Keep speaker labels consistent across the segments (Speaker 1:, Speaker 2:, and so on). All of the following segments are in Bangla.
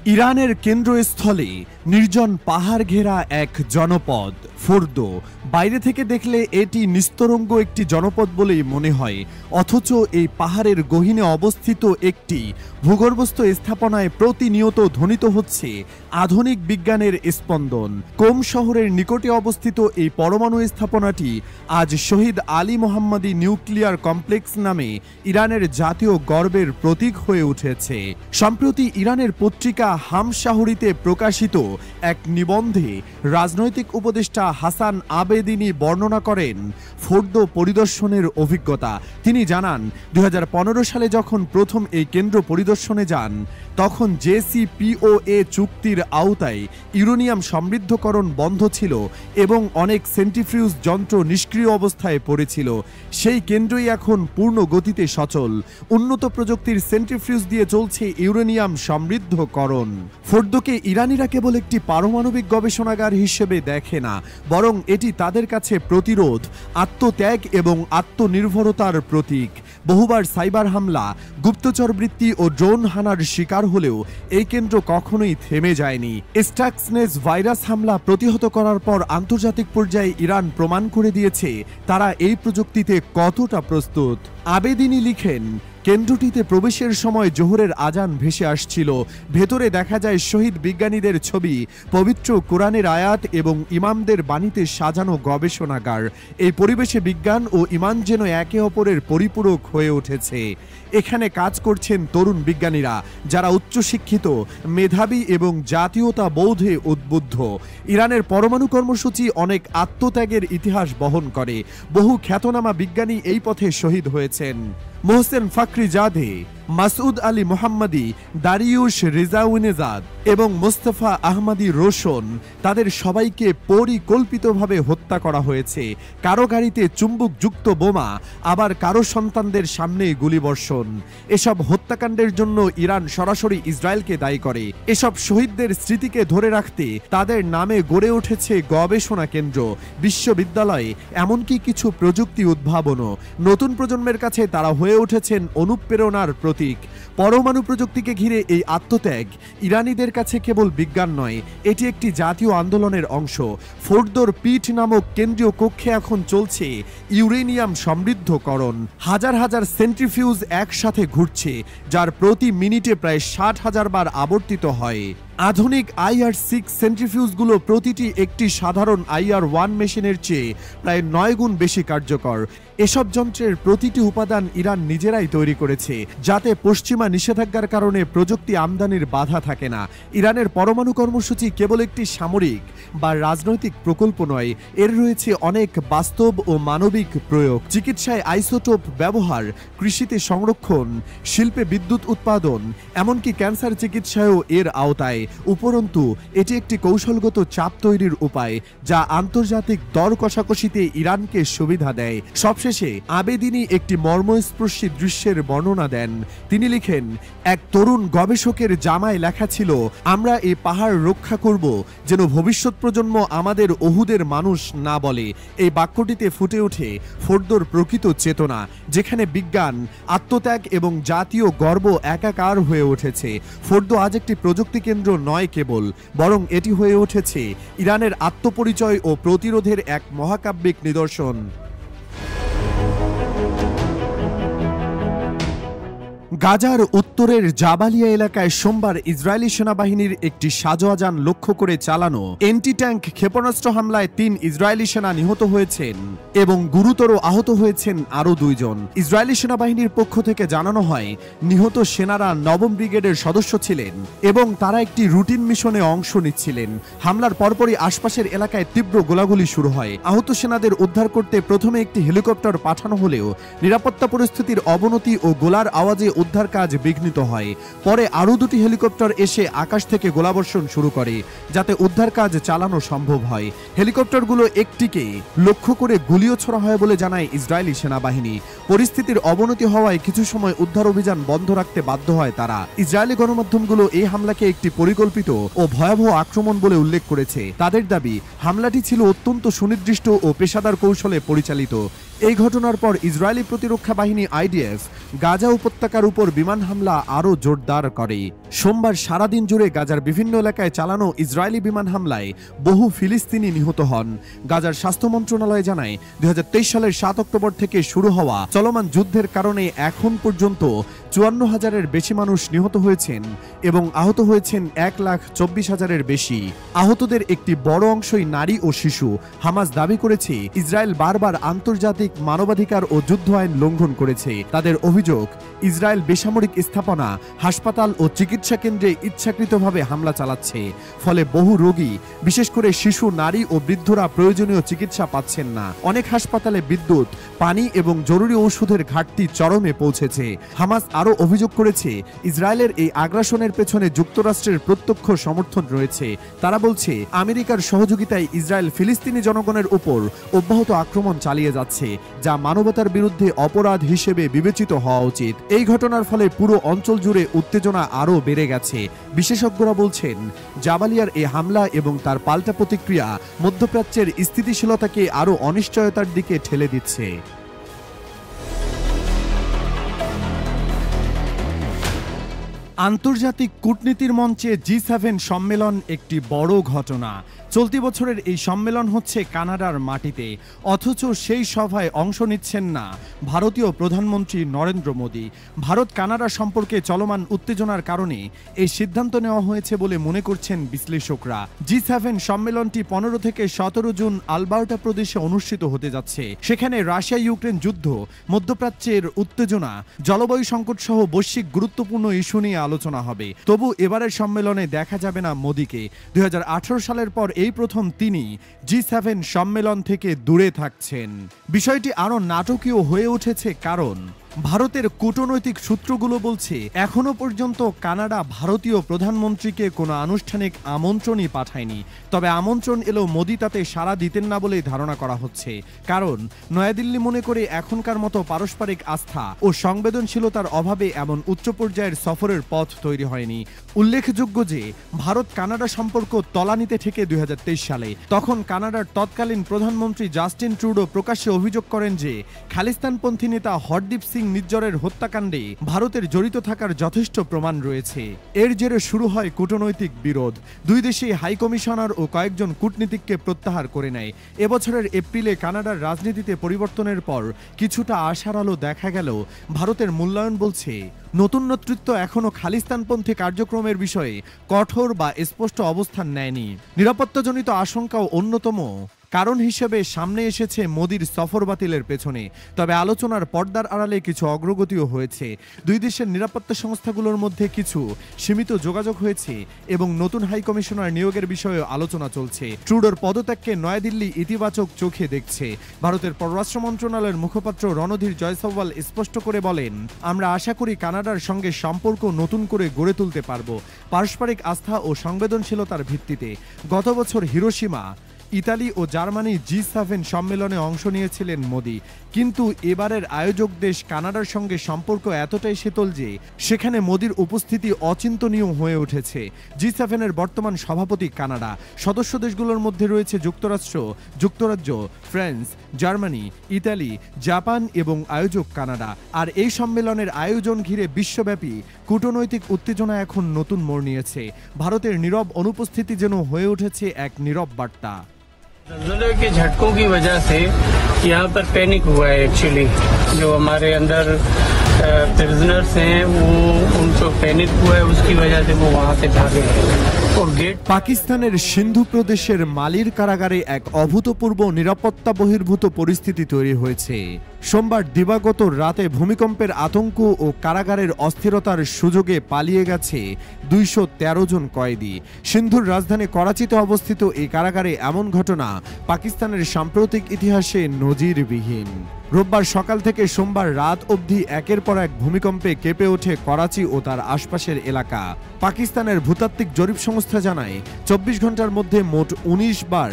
Speaker 1: ইরানের কেন্দ্রস্থলে নির্জন পাহাড় ঘেরা এক জনপদ ফোর্দো। বাইরে থেকে দেখলে এটি নিস্তরঙ্গ একটি জনপদ বলেই মনে হয়, অথচ এই পাহাড়ের গহীনে অবস্থিত একটি ভূগর্ভস্থ স্থাপনায় প্রতিনিয়ত ধ্বনিত হচ্ছে আধুনিক বিজ্ঞানের স্পন্দন। কোম শহরের নিকটে অবস্থিত এই পরমাণু স্থাপনাটি আজ শহীদ আলী মোহাম্মদী নিউক্লিয়ার কমপ্লেক্স নামে ইরানের জাতীয় গর্বের প্রতীক হয়ে উঠেছে। সম্প্রতি ইরানের পত্রিকা হামশাহরিতে প্রকাশিত এক নিবন্ধে রাজনৈতিক উপদেষ্টা হাসান আবেদিনী বর্ণনা করেন ফোর্দো পরিদর্শনের অভিজ্ঞতা। তিনি জানান, 2015 সালে যখন প্রথম এই কেন্দ্র পরিদর্শনে যান, তখন জেসিপিওএ চুক্তির আওতায় ইউরেনিয়াম সমৃদ্ধকরণ বন্ধ ছিল এবং অনেক সেন্ট্রিফিউজ যন্ত্র নিষ্ক্রিয় অবস্থায় পড়েছিল। সেই কেন্দ্রই এখন পূর্ণ গতিতে সচল। উন্নত প্রযুক্তির সেন্ট্রিফিউজ দিয়ে চলছে ইউরেনিয়াম সমৃদ্ধকরণ। ফোর্দোকে ইরানিরা কেবল একটি পারমাণবিক গবেষণাগার হিসেবে দেখে না, বরং এটি তাদের কাছে প্রতিরোধ, আত্মত্যাগ এবং আত্মনির্ভরতার প্রতীক। বহুবার সাইবার হামলা, গুপ্তচর বৃত্তি ও ড্রোন হানার শিকার হলেও এই কেন্দ্র কখনোই থেমে যায়নি। স্টাক্সনেস ভাইরাস হামলা প্রতিহত করার পর আন্তর্জাতিক পর্যায়ে ইরান প্রমাণ করে দিয়েছে তারা এই প্রযুক্তিতে কতটা প্রস্তুত। আবেদিনী লিখেন, কেন্দ্রটিতে প্রবেশের সময় জোহরের আজান ভেসে আসছিল। ভেতরে দেখা যায় শহীদ বিজ্ঞানীদের ছবি, পবিত্র কোরআনের আয়াত এবং ইমামদের বাণীতে সাজানো গবেষণাগার। এই পরিবেশে বিজ্ঞান ও ইমান যেন একে অপরের পরিপূরক হয়ে উঠেছে। এখানে কাজ করছেন তরুণ বিজ্ঞানীরা, যারা উচ্চশিক্ষিত, মেধাবী এবং জাতীয়তা বোধে উদ্বুদ্ধ। ইরানের পরমাণু কর্মসূচি অনেক আত্মত্যাগের ইতিহাস বহন করে। বহু খ্যাতনামা বিজ্ঞানী এই পথে শহীদ হয়েছেন। মোহসেন ফাকরিজাদে, মাসউদ আলী মোহাম্মদী, দারিউশ রিজাউনেজাদ এবং মোস্তফা আহমদী রোশন, তাদের সবাইকে পরিকল্পিতভাবে হত্যা করা হয়েছে। কারো গাড়িতে চুম্বকযুক্ত বোমা, আবার কারো সন্তানদের সামনে গুলিবর্ষণ। এসব হত্যাকাণ্ডের জন্য ইরান সরাসরি ইসরায়েলকে দায়ী করে। এসব শহীদদের স্মৃতিকে ধরে রাখতে তাদের নামে গড়ে উঠেছে গবেষণা কেন্দ্র, বিশ্ববিদ্যালয়, এমনকি কিছু প্রযুক্তি উদ্ভাবনও। নতুন প্রজন্মের কাছে তারা হয়ে উঠেছেন অনুপ্রেরণার প্রতীক। পরমাণু প্রযুক্তিকে ঘিরে এই আত্মত্যাগ ইরানিদের কাছে কেবল বিজ্ঞান নয়, এটি একটি জাতীয় আন্দোলনের অংশ। ফোর্দোর পিঠ নামক কেন্দ্রীয় কক্ষে এখন চলছে ইউরেনিয়াম সমৃদ্ধকরণ। হাজার হাজার সেন্ট্রিফিউজ একসাথে ঘুরছে, যার প্রতি মিনিটে প্রায় 60,000 বার আবর্তিত হয়। আধুনিক IR-6 সেন্ট্রিফিউজগুলো প্রতিটি একটি সাধারণ IR-1 মেশিনের চেয়ে প্রায় 9 গুণ বেশি কার্যকর। এসব যন্ত্রের প্রতিটি উপাদান ইরান নিজেরাই তৈরি করেছে, যাতে পশ্চিমা নিষেধাজ্ঞার কারণে প্রযুক্তি আমদানির বাধা থাকে না। ইরানের পরমাণু কর্মসূচি কেবল একটি সামরিক বা রাজনৈতিক প্রকল্প নয়, এর রয়েছে অনেক বাস্তব ও মানবিক প্রয়োগ। চিকিৎসায় আইসোটোপ ব্যবহার, কৃষিতে সংরক্ষণ, শিল্পে বিদ্যুৎ উৎপাদন, এমনকি ক্যান্সার চিকিৎসায়ও এর আওতায়। উপরন্তু এটি একটি কৌশলগত চাপ তৈরির উপায়, যা আন্তর্জাতিক দর কষাকষিতে ইরানকে সুবিধা দেয়। সবশেষে আবেদিনী একটি মর্মস্পর্শী দৃশ্যের বর্ণনা দেন। তিনি লিখেন, এক তরুণ গবেষকের জামায় লেখা ছিল, আমরা এই পাহাড় রক্ষা করব যেন ভবিষ্যৎ প্রজন্ম আমাদের ওহুদের মানুষ না বলে। এই বাক্যটিতে ফুটে ওঠে ফোর্দোর প্রকৃত চেতনা, যেখানে বিজ্ঞান, আত্মত্যাগ এবং জাতীয় গর্ব একাকার হয়ে উঠেছে। ফোর্দো আজ একটি প্রযুক্তি কেন্দ্র নয় কেবল, বরং এটি হয়ে উঠেছে ইরানের আত্মপরিচয় ও প্রতিরোধের এক মহাকাব্যিক নিদর্শন। গাজার উত্তরের জাবালিয়া এলাকায় সোমবার ইসরায়েলি সেনাবাহিনীর একটি সাজোয়াজান লক্ষ্য করে চালানো এন্টি ট্যাঙ্ক ক্ষেপণাস্ত্র হামলায় 3 ইসরায়েলি সেনা নিহত হয়েছেন এবং গুরুতর আহত হয়েছেন আরও 2 জন। ইসরায়েলি সেনাবাহিনীর পক্ষ থেকে জানানো হয়, নিহত সেনারা 9ম ব্রিগেডের সদস্য ছিলেন এবং তারা একটি রুটিন মিশনে অংশ নিচ্ছিলেন। হামলার পরপরই আশপাশের এলাকায় তীব্র গোলাগুলি শুরু হয়। আহত সেনাদের উদ্ধার করতে প্রথমে একটি হেলিকপ্টার পাঠানো হলেও নিরাপত্তা পরিস্থিতির অবনতি ও গোলার আওয়াজে উদ্ধার কাজ বিঘ্নিত হয়। পরে আরও 2টি হেলিকপ্টার এসে আকাশ থেকে গোলাবর্ষণ শুরু করে, যাতে উদ্ধার কাজ চালানো সম্ভব হয়। হেলিকপ্টারগুলো একটিকে লক্ষ্য করে গুলিও ছোড়া হয় বলে জানায় ইসরায়েলি সেনাবাহিনী। পরিস্থিতির অবনতি হওয়ায় কিছু সময় উদ্ধার অভিযান বন্ধ রাখতে বাধ্য হয় তারা। ইসরায়েলি গণমাধ্যমগুলো এই হামলাকে একটি পরিকল্পিত ও ভয়াবহ আক্রমণ বলে উল্লেখ করেছে। তাদের দাবি, হামলাটি ছিল অত্যন্ত সুনির্দিষ্ট ও পেশাদার কৌশলে পরিচালিত। এই ঘটনার পর ইসরায়েলি প্রতিরক্ষা বাহিনী আইডিএফ গাজা উপত্যকার উপর বিমান হামলা আরও জোরদার করে। সোমবার সারাদিন জুড়ে গাজার বিভিন্ন এলাকায় চালানো ইসরায়েলি বিমান হামলায় বহু ফিলিস্তিনি নিহত হন। গাজার স্বাস্থ্য মন্ত্রণালয় জানায় ২০২৩ সালের ৭ অক্টোবর থেকে শুরু হওয়া চলমান যুদ্ধের কারণে এখন পর্যন্ত ৫৪,০০০-এর বেশি মানুষ নিহত হয়েছেন এবং আহত হয়েছেন ১,২৪,০০০-এর বেশি। আহতদের একটি বড় অংশই নারী ও শিশু। হামাস দাবি করেছে ইসরায়েল বারবার আন্তর্জাতিক মানবাধিকার ও যুদ্ধ আইন লঙ্ঘন করেছে। তাদের অভিযোগ, ইসরায়েল বেসামরিক স্থাপনা, হাসপাতাল ও চিকিৎসা কেন্দ্রে ইচ্ছাকৃতভাবে হামলা চালাচ্ছে। ফলে বহু রোগী, বিশেষ করে শিশু, নারী ও বৃদ্ধরা প্রয়োজনীয় চিকিৎসা পাচ্ছেন না। অনেক হাসপাতালে বিদ্যুৎ, পানি এবং জরুরি ওষুধের ঘাটতি চরমে পৌঁছেছে। হামাস আরও অভিযোগ করেছে ইসরায়েলের এই আগ্রাসনের পেছনে যুক্তরাষ্ট্রের প্রত্যক্ষ সমর্থন রয়েছে। তারা বলছে আমেরিকার সহযোগিতায় ইসরায়েল ফিলিস্তিনি জনগণের উপর অব্যাহত আক্রমণ চালিয়ে যাচ্ছে, যা মানবতার বিরুদ্ধে অপরাধ হিসেবে বিবেচিত হওয়া উচিত। এই ঘটনার ফলে পুরো অঞ্চল জুড়ে উত্তেজনা আরও বেড়ে গেছে। বিশেষজ্ঞরা বলছেন জাবালিয়ার এই হামলা এবং তার পাল্টা প্রতিক্রিয়া মধ্যপ্রাচ্যের স্থিতিশীলতাকে আরও অনিশ্চয়তার দিকে ঠেলে দিচ্ছে। আন্তর্জাতিক কূটনীতির মঞ্চে জি7 সম্মেলন একটি বড় ঘটনা। চলতি বছরের এই সম্মেলন হচ্ছে কানাডার মাটিতে, অথচ সেই সভায় অংশ নিচ্ছেন না ভারতীয় প্রধানমন্ত্রী নরেন্দ্র মোদী। ভারত কানাডা সম্পর্কে চলমান উত্তেজনার কারণে এই সিদ্ধান্ত নেওয়া হয়েছে বলে মনে করছেন বিশ্লেষকরা। জি7 সম্মেলনটি ১৫ থেকে ১৭ জুন আলবার্টা প্রদেশে অনুষ্ঠিত হতে যাচ্ছে। সেখানে রাশিয়া ইউক্রেন যুদ্ধ, মধ্যপ্রাচ্যের উত্তেজনা, জলবায়ু সংকট সহ বৈশ্বিক গুরুত্বপূর্ণ ইস্যু নিয়ে আলোচনা হবে। তবু এবারের সম্মেলনে দেখা যাবে না মোদীকে। ২০১৮ সালের পর এই প্রথম তিনি জি7 সম্মেলন থেকে দূরে থাকছেন। বিষয়টি আরও নাটকীয় হয়ে উঠেছে কারণ ভারতের কূটনৈতিক সূত্রগুলো বলছে এখনো পর্যন্ত কানাডা ভারতীয় প্রধানমন্ত্রীকে কোনো আনুষ্ঠানিক আমন্ত্রণই পাঠায়নি। তবে আমন্ত্রণ এলেও মোদী তাতে সাড়া দিতেন না বলেই ধারণা করা হচ্ছে। কারণ নয়াদিল্লি মনে করে এখনকার মতো পারস্পরিক আস্থা ও সংবেদনশীলতার অভাবে এমন উচ্চ পর্যায়ের সফরের পথ তৈরি হয়নি। উল্লেখযোগ্য যে ভারত কানাডা সম্পর্ক তলানিতে ঠেকে ২০২৩ সালে। তখন কানাডার তৎকালীন প্রধানমন্ত্রী জাস্টিন ট্রুডো প্রকাশ্যে অভিযোগ করেন যে খালিস্তানপন্থী নেতা হরদীপ সিং নিজ্জরের হত্যাকাণ্ডে ভারতের জড়িত থাকার যথেষ্ট প্রমাণ রয়েছে। এর জেরে শুরু হয় কূটনৈতিক বিরোধ। দুই দেশেই হাই কমিশনার ও কয়েকজন কূটনীতিককে প্রত্যাহার করে নেয়। এবছরের এপ্রিলে কানাডার রাজনীতিতে পরিবর্তনের পর কিছুটা আশার আলো দেখা গেল। ভারতের মূল্যায়ন বলছে নতুন নেতৃত্ব এখনও খালিস্তানপন্থী কার্যক্রমের বিষয়ে কঠোর বা স্পষ্ট অবস্থান নেয়নি। নিরাপত্তাজনিত আশঙ্কাও অন্যতম কারণ হিসেবে সামনে এসেছে মোদির সফর বাতিলের পেছনে। তবে আলোচনার পর্দার আড়ালে কিছু অগ্রগতিও হয়েছে। দুই দেশের নিরাপত্তা সংস্থাগুলোর মধ্যে কিছু সীমিত যোগাযোগ হয়েছে এবং নতুন হাই কমিশনার নিয়োগের বিষয়েও আলোচনা চলছে। ট্রুডোর পদত্যাগকে নয়াদিল্লি ইতিবাচক চোখে দেখছে। ভারতের পররাষ্ট্র মন্ত্রণালয়ের মুখপাত্র রণধীর জয়সওয়াল স্পষ্ট করে বলেন, আমরা আশা করি কানাডার সঙ্গে সম্পর্ক নতুন করে গড়ে তুলতে পারব, পারস্পরিক আস্থা ও সংবেদনশীলতার ভিত্তিতে। গত বছর হিরোশিমা, ইতালি ও জার্মানি জি7 সম্মেলনে অংশ নিয়েছিলেন মোদী। কিন্তু এবারের আয়োজক দেশ কানাডার সঙ্গে সম্পর্ক এতটাই শীতল যে সেখানে মোদীর উপস্থিতি অচিন্তনীয় হয়ে উঠেছে। জি7-এর বর্তমান সভাপতি কানাডা। সদস্য দেশগুলোর মধ্যে রয়েছে যুক্তরাজ্য, ফ্রান্স, জার্মানি, ইতালি, জাপান এবং আয়োজক কানাডা। আর এই সম্মেলনের আয়োজন ঘিরে বিশ্বব্যাপী কূটনৈতিক উত্তেজনা এখন নতুন মোড় নিয়েছে। ভারতের নীরব অনুপস্থিতি যেন হয়ে উঠেছে এক নীরব বার্তা।
Speaker 2: ज़लज़ले के झटकों की वजह से यहाँ पर पैनिक हुआ है। एक्चुअली जो हमारे अंदर प्रिजनर्स हैं वो उनको पैनिक हुआ है, उसकी वजह से वो वहाँ से भागे हैं।
Speaker 1: পাকিস্তানের সিন্ধু প্রদেশের মালির কারাগারে এক অভূতপূর্ব নিরাপত্তা বহির্ভূত পরিস্থিতি তৈরি হয়েছে। সোমবার দিবাগত রাতে ভূমিকম্পের আতঙ্ক ও কারাগারের অস্থিরতার সুযোগে পালিয়ে গেছে ২১৩ জন কয়েদি। সিন্ধুর রাজধানী করাচিতে অবস্থিত এই কারাগারে এমন ঘটনা পাকিস্তানের সাম্প্রতিক ইতিহাসে নজিরবিহীন। রোববার সকাল থেকে সোমবার রাত অবধি একের পর এক ভূমিকম্পে কেঁপে ওঠে করাচি ও তার আশপাশের এলাকা। পাকিস্তানের ভূতাত্ত্বিক জরিপ সংস্থা জানায় ২৪ ঘন্টার মধ্যে মোট ১৯ বার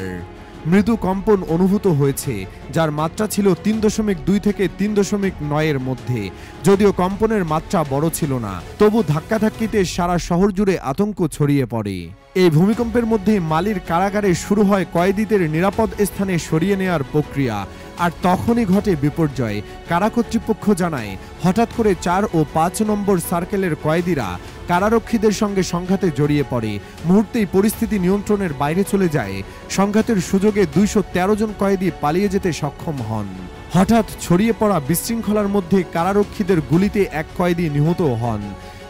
Speaker 1: মৃদু কম্পন অনুভূত হয়েছে, যার মাত্রা ছিল ৩.২ থেকে ৩.৯ এর মধ্যে। যদিও কম্পনের মাত্রা বড় ছিল না, তবু ধাক্কাধাক্কিতে সারা শহর জুড়ে আতঙ্ক ছড়িয়ে পড়ে। এই ভূমিকম্পের মধ্যে মালির কারাগারে শুরু হয় কয়েদিদের নিরাপদ স্থানে সরিয়ে নেওয়ার প্রক্রিয়া। আর তখনই ঘটে বিপর্যয়। কারা কর্তৃপক্ষ জানায়, হঠাৎ করে ৪ ও ৫ নম্বর সার্কেলের কয়েদিরা কারারক্ষীদের সঙ্গে সংঘাতে জড়িয়ে পড়ে। মুহূর্তেই পরিস্থিতি নিয়ন্ত্রণের বাইরে চলে যায়। সংঘাতের সুযোগে ২১৩ জন কয়েদি পালিয়ে যেতে সক্ষম হন। হঠাৎ ছড়িয়ে পড়া বিশৃঙ্খলার মধ্যে কারারক্ষীদের গুলিতে এক কয়েদি নিহত হন।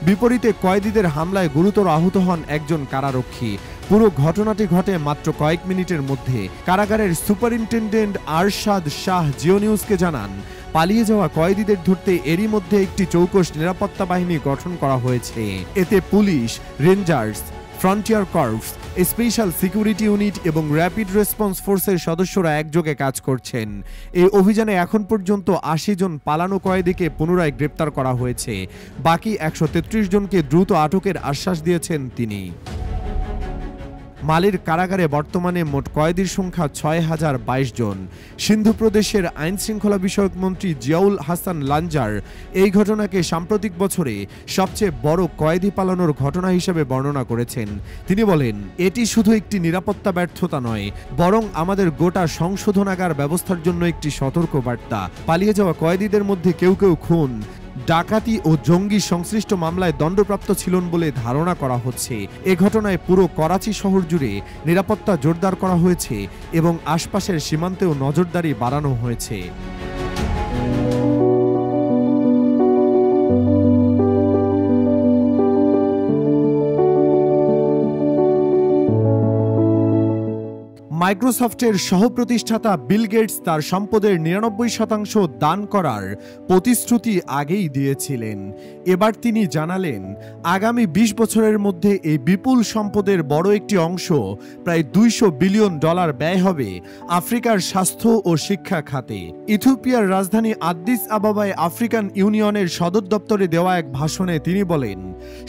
Speaker 1: বিপরীতে কয়েদিদের হামলায় গুরুতর আহত হন একজন কারারক্ষী। পুরো ঘটনাটি ঘটে মাত্র কয়েক মিনিটের মধ্যে। কারাগারের সুপারিনটেন্ডেন্ট আরশাদ শাহ জিও নিউজকে জানান, পালিয়ে যাওয়া কয়েদিদের ধরতে এরই মধ্যে একটি চৌকস নিরাপত্তা বাহিনী গঠন করা হয়েছে। এতে police, rangers, frontier corps, special security unit এবং র্যাপিড রেসপন্স ফোর্সের সদস্যরা একযোগে কাজ করছেন। এই অভিযানে এখন পর্যন্ত ৮০ জন পালানো কয়েদিকে পুনরায় গ্রেপ্তার করা হয়েছে। বাকি ১৩৩ জনকে দ্রুত আটকের আশ্বাস দিয়েছেন তিনি। মালির কারাগারে বর্তমানে মোট কয়েদির সংখ্যা ৬,০২২ জন। সিন্ধু প্রদেশের আইন শৃঙ্খলা বিষয়ক মন্ত্রী জিয়াউল হাসান লাঞ্জার এই ঘটনাকে সাম্প্রতিক বছরে সবচেয়ে বড় কয়েদি পালানোর ঘটনা হিসেবে বর্ণনা করেছেন। তিনি বলেন, এটি শুধু একটি নিরাপত্তা ব্যর্থতা নয়, বরং আমাদের গোটা সংশোধনাগার ব্যবস্থার জন্য একটি সতর্ক বার্তা। পালিয়ে যাওয়া কয়েদিদের মধ্যে কেউ কেউ খুন, ডাকাতি ও জঙ্গি সংশ্লিষ্ট মামলায় দণ্ডপ্রাপ্ত ছিলেন বলে ধারণা করা হচ্ছে। এ ঘটনায় পুরো করাচি শহর জুড়ে নিরাপত্তা জোরদার করা হয়েছে এবং আশপাশের সীমান্তেও নজরদারি বাড়ানো হয়েছে। মাইক্রোসফটের সহপ্রতিষ্ঠাতা বিল গেটস তার সম্পদের ৯৯% দান করার প্রতিশ্রুতি আগেই দিয়েছিলেন। এবার তিনি জানালেন, আগামী ২০ বছরের মধ্যে এই বিপুল সম্পদের বড় একটি অংশ, প্রায় $২০০ বিলিয়ন ব্যয় হবে আফ্রিকার স্বাস্থ্য ও শিক্ষা খাতে। ইথিওপিয়ার রাজধানী আদ্দিস আবাবায় আফ্রিকান ইউনিয়নের সদর দপ্তরে দেওয়া এক ভাষণে তিনি বলেন,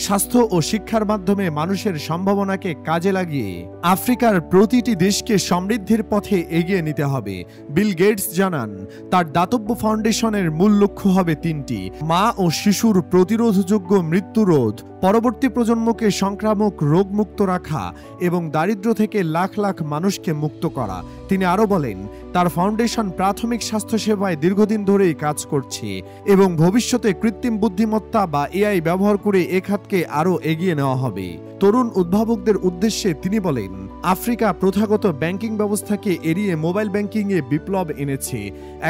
Speaker 1: স্বাস্থ্য ও শিক্ষার মাধ্যমে মানুষের সম্ভাবনাকে কাজে লাগিয়ে আফ্রিকার প্রতিটি দেশকে সমৃদ্ধির পথে এগিয়ে নিতে হবে। বিল গেটস জানান, তার দাতব্য ফাউন্ডেশনের মূল লক্ষ্য হবে ৩টি: মা ও শিশুর প্রতিরোধযোগ্য মৃত্যুরোধ, পরবর্তী প্রজন্মকে সংক্রামক রোগ মুক্ত রাখা এবং দারিদ্র থেকে লাখ লাখ মানুষকে মুক্ত করা। তিনি আরো বলেন, তার ফাউন্ডেশন প্রাথমিক স্বাস্থ্যসেবায় দীর্ঘদিন ধরেই কাজ করছে এবং ভবিষ্যতে কৃত্রিম বুদ্ধিমত্তা বা এআই ব্যবহার করে এ খাতকে আরো এগিয়ে নেওয়া হবে। তরুণ উদ্ভাবকদের উদ্দেশ্যে তিনি বলেন, আফ্রিকা প্রথাগত ব্যাংকিং ব্যবস্থাকে এড়িয়ে মোবাইল ব্যাংকিংয়ে বিপ্লব এনেছে।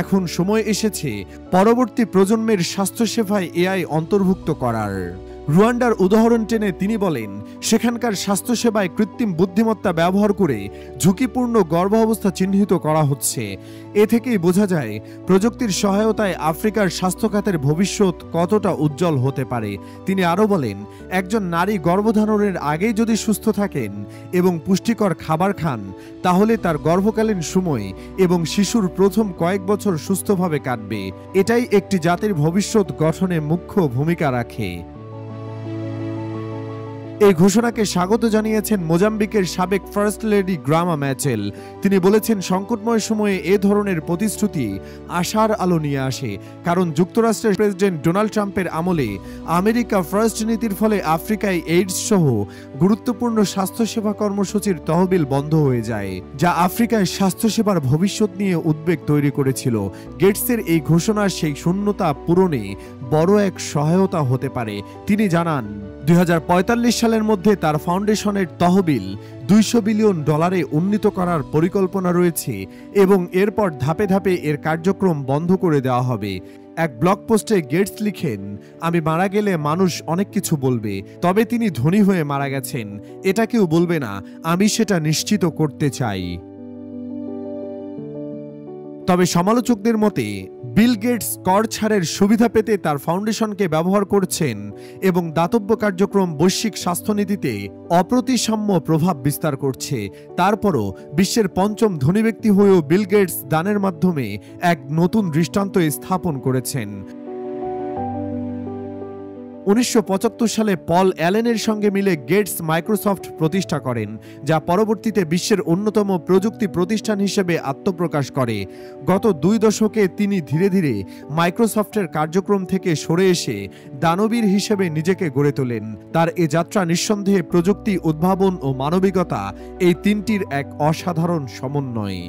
Speaker 1: এখন সময় এসেছে পরবর্তী প্রজন্মের স্বাস্থ্যসেবায় এআই অন্তর্ভুক্ত করার। রুয়ান্ডার উদাহরণ টেনে তিনি বলেন, সেখানকার স্বাস্থ্যসেবায় কৃত্রিম বুদ্ধিমত্তা ব্যবহার করে ঝুঁকিপূর্ণ গর্ভাবস্থা চিহ্নিত করা হচ্ছে। এ থেকেই বোঝা যায় প্রযুক্তির সহায়তায় আফ্রিকার স্বাস্থ্য খাতের ভবিষ্যৎ কতটা উজ্জ্বল হতে পারে। তিনি আরও বলেন, একজন নারী গর্ভধারণের আগেই যদি সুস্থ থাকেন এবং পুষ্টিকর খাবার খান, তাহলে তার গর্ভকালীন সময় এবং শিশুর প্রথম কয়েক বছর সুস্থভাবে কাটবে। এটাই একটি জাতির ভবিষ্যৎ গঠনে মুখ্য ভূমিকা রাখে। এই ঘোষণাকে স্বাগত জানিয়েছেন মোজাম্বিকের সাবেক ফার্স্ট লেডি গ্রামা ম্যাচেল। তিনি বলেছেন, সংকটময় সময়ে এ ধরনের প্রতিশ্রুতি আশার আলো নিয়ে আসে, কারণ যুক্তরাষ্ট্রের প্রেসিডেন্ট ডোনাল্ড ট্রাম্পের আমলে আমেরিকা ফার্স্ট নীতির ফলে আফ্রিকায় এইডস সহ গুরুত্বপূর্ণ স্বাস্থ্যসেবা কর্মসূচির তহবিল বন্ধ হয়ে যায়, যা আফ্রিকায় স্বাস্থ্যসেবার ভবিষ্যৎ নিয়ে উদ্বেগ তৈরি করেছিল। গেটসের এই ঘোষণা সেই শূন্যতা পূরণে বড় এক সহায়তা হতে পারে। তিনি জানান, ২০৪৫ সালের মধ্যে তার ফাউন্ডেশনের তহবিল $২০০ বিলিয়ন উন্নীত করার পরিকল্পনা রয়েছে এবং এরপর ধাপে ধাপে এর কার্যক্রম বন্ধ করে দেওয়া হবে। এক ব্লগ পোস্টে গেটস লিখেন, আমি মারা গেলে মানুষ অনেক কিছু বলবে, তবে তিনি ধনী হয়ে মারা গেছেন এটা কেউ বলবে না। আমি সেটা নিশ্চিত করতে চাই। তবে সমালোচকদের মতে বিল গেটস কর ছাড়ের সুবিধা পেতে তার ফাউন্ডেশনকে ব্যবহার করছেন এবং দাতব্য কার্যক্রম বৈশ্বিক স্বাস্থ্যনীতিতে অপ্রতিসাম্য প্রভাব বিস্তার করছে। তারপরও বিশ্বের পঞ্চম ধনী ব্যক্তি হয়েও বিল গেটস দানের মাধ্যমে এক নতুন দৃষ্টান্ত স্থাপন করেছেন। ১৯৭৫ সালে পল অ্যালেনের সঙ্গে মিলে গেটস মাইক্রোসফট প্রতিষ্ঠা করেন, যা পরবর্তীতে বিশ্বের অন্যতম প্রযুক্তি প্রতিষ্ঠান হিসেবে আত্মপ্রকাশ করে। গত ২ দশকে তিনি ধীরে ধীরে মাইক্রোসফটের কার্যক্রম থেকে সরে এসে দানবীর হিসেবে নিজেকে গড়ে তোলেন। তার এ যাত্রা নিঃসন্দেহে প্রযুক্তি, উদ্ভাবন ও মানবিকতা এই তিনটির এক অসাধারণ সমন্বয়।